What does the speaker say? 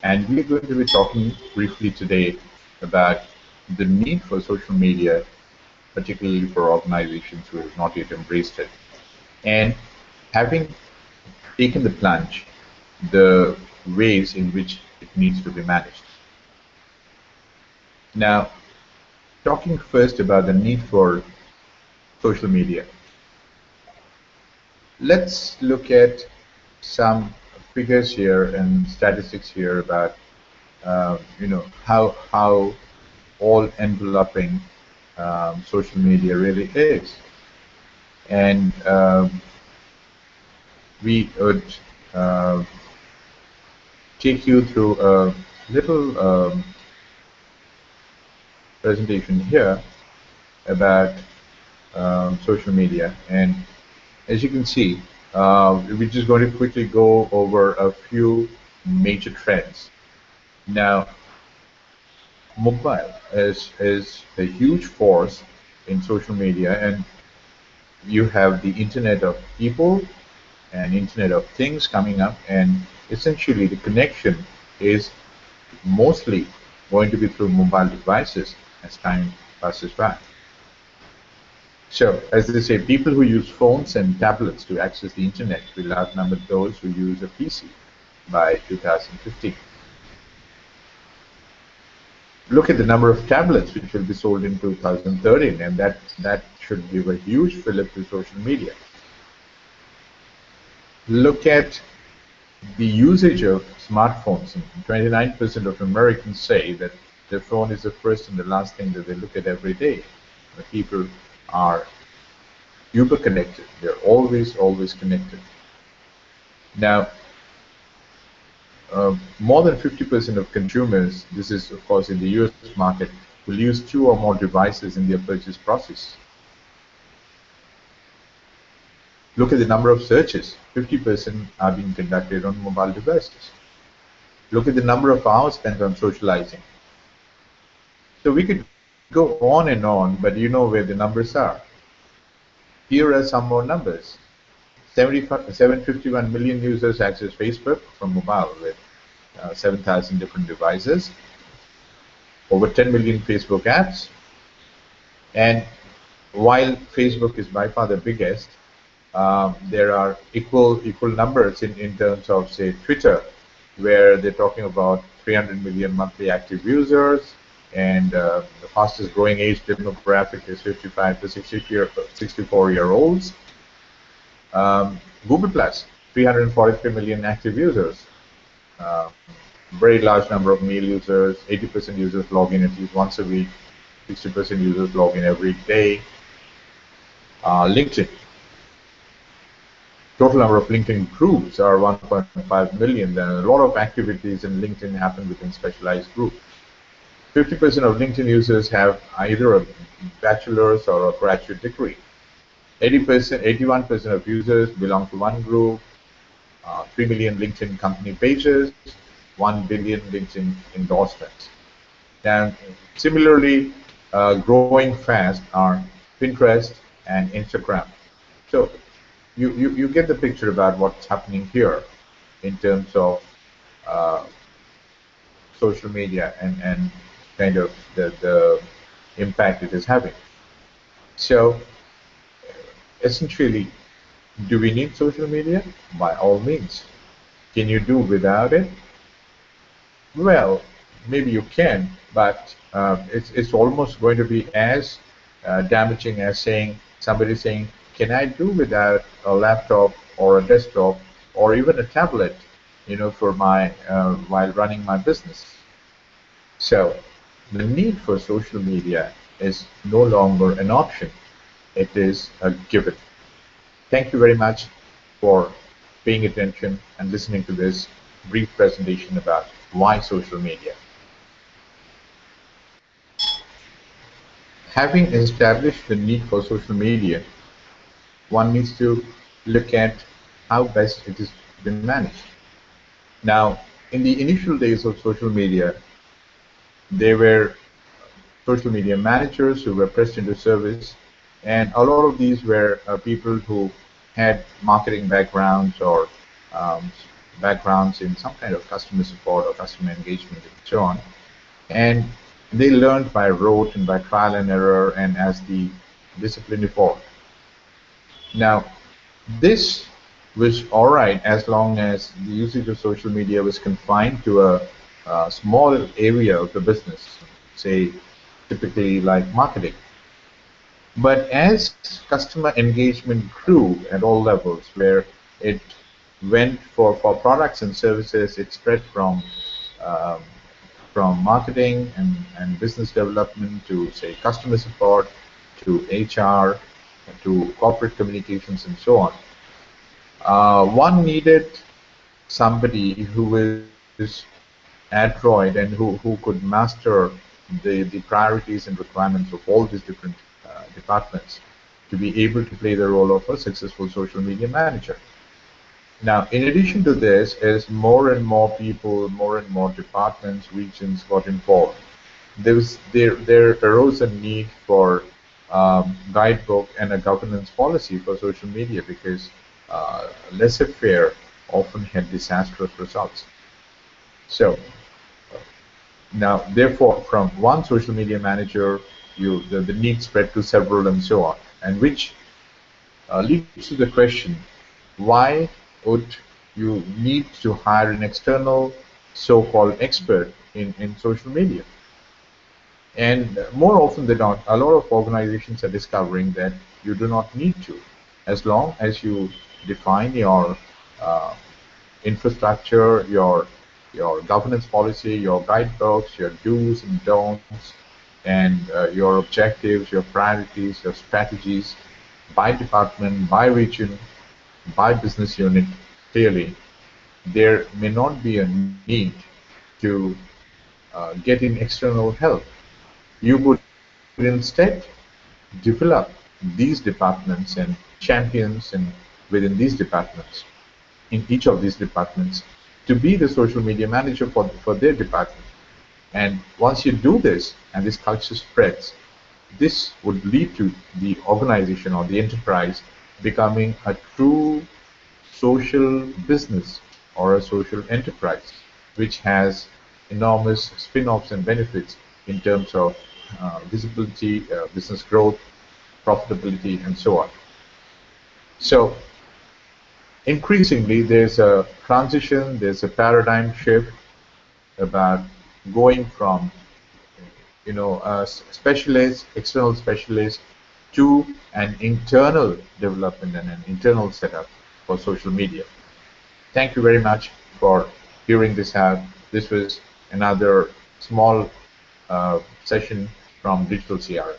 And we're going to be talking briefly today about the need for social media, particularly for organizations who have not yet embraced it. And having taken the plunge, the ways in which it needs to be managed. Now, talking first about the need for social media, let's look at some figures here and statistics here about how all enveloping social media really is. And we would uh, take you through a little presentation here about social media. And as you can see, we're just going to quickly go over a few major trends. Now, mobile is a huge force in social media, and you have the Internet of People and Internet of Things coming up, and essentially the connection is mostly going to be through mobile devices as time passes by. So, as they say, people who use phones and tablets to access the Internet will outnumber those who use a PC by 2050. Look at the number of tablets which will be sold in 2013, and that should give a huge fillip to social media. Look at the usage of smartphones. 29% of Americans say that their phone is the first and the last thing that they look at every day. The people are uber connected. They're always connected. Now, more than 50% of consumers, this is of course in the US market, will use 2 or more devices in their purchase process. Look at the number of searches. 50% are being conducted on mobile devices. Look at the number of hours spent on socializing. So we could go on and on, but you know where the numbers are. Here are some more numbers. 751 million users access Facebook from mobile with 7,000 different devices. Over 10 million Facebook apps. And while Facebook is by far the biggest, there are equal numbers in terms of, say, Twitter, where they're talking about 300 million monthly active users, and the fastest growing age demographic is 55 to 64-year-olds. Google Plus, 343 million active users. Very large number of male users. 80% users log in at least once a week. 60% users log in every day. LinkedIn. Total number of LinkedIn groups are 1.5 million. Then a lot of activities in LinkedIn happen within specialized groups. 50% of LinkedIn users have either a bachelor's or a graduate degree. 81% of users belong to one group. 3 million LinkedIn company pages. 1 billion LinkedIn endorsements. And similarly, growing fast are Pinterest and Instagram. So you get the picture about what's happening here in terms of social media and kind of the impact it is having. So essentially, do we need social media? By all means. Can you do without it? Well, maybe you can, but it's almost going to be as damaging as somebody saying, can I do without a laptop or a desktop or even a tablet, for my while running my business? So the need for social media is no longer an option. It is a given. Thank you very much for paying attention and listening to this brief presentation about why social media. Having established the need for social media, one needs to look at how best it has been managed. Now, in the initial days of social media, there were social media managers who were pressed into service, and a lot of these were people who had marketing backgrounds or backgrounds in some kind of customer support or customer engagement and so on. And they learned by rote and by trial and error and as the discipline evolved. Now, this was all right as long as the usage of social media was confined to a small area of the business, say typically like marketing. But as customer engagement grew at all levels, where it went for products and services, it spread um, from marketing and business development to, say, customer support, to HR, to corporate communications, and so on. One needed somebody who was adroit and who could master the priorities and requirements of all these different departments to be able to play the role of a successful social media manager. Now, in addition to this, as more and more people, more and more departments, regions got involved, there arose a need for guidebook and a governance policy for social media because laissez-faire often had disastrous results. So now, therefore, from one social media manager, the need spread to several and so on, and which leads to the question, why would you need to hire an external so-called expert in social media? And more often than not, a lot of organizations are discovering that you do not need to, as long as you define your uh, infrastructure, your governance policy, your guidebooks, your do's and don'ts, and your objectives, your priorities, your strategies by department, by region, by business unit. Clearly, there may not be a need to get in external help. You would instead develop these departments and champions and within these departments, in each of these departments, to be the social media manager for their department. And once you do this and this culture spreads, this would lead to the organization or the enterprise becoming a true social business or a social enterprise, which has enormous spin-offs and benefits in terms of visibility, business growth, profitability, and so on. So increasingly, there's a transition, there's a paradigm shift about going from a specialist, external specialist, to an internal development and an internal setup for social media. Thank you very much for hearing this out. This was another small session from Digital CRM.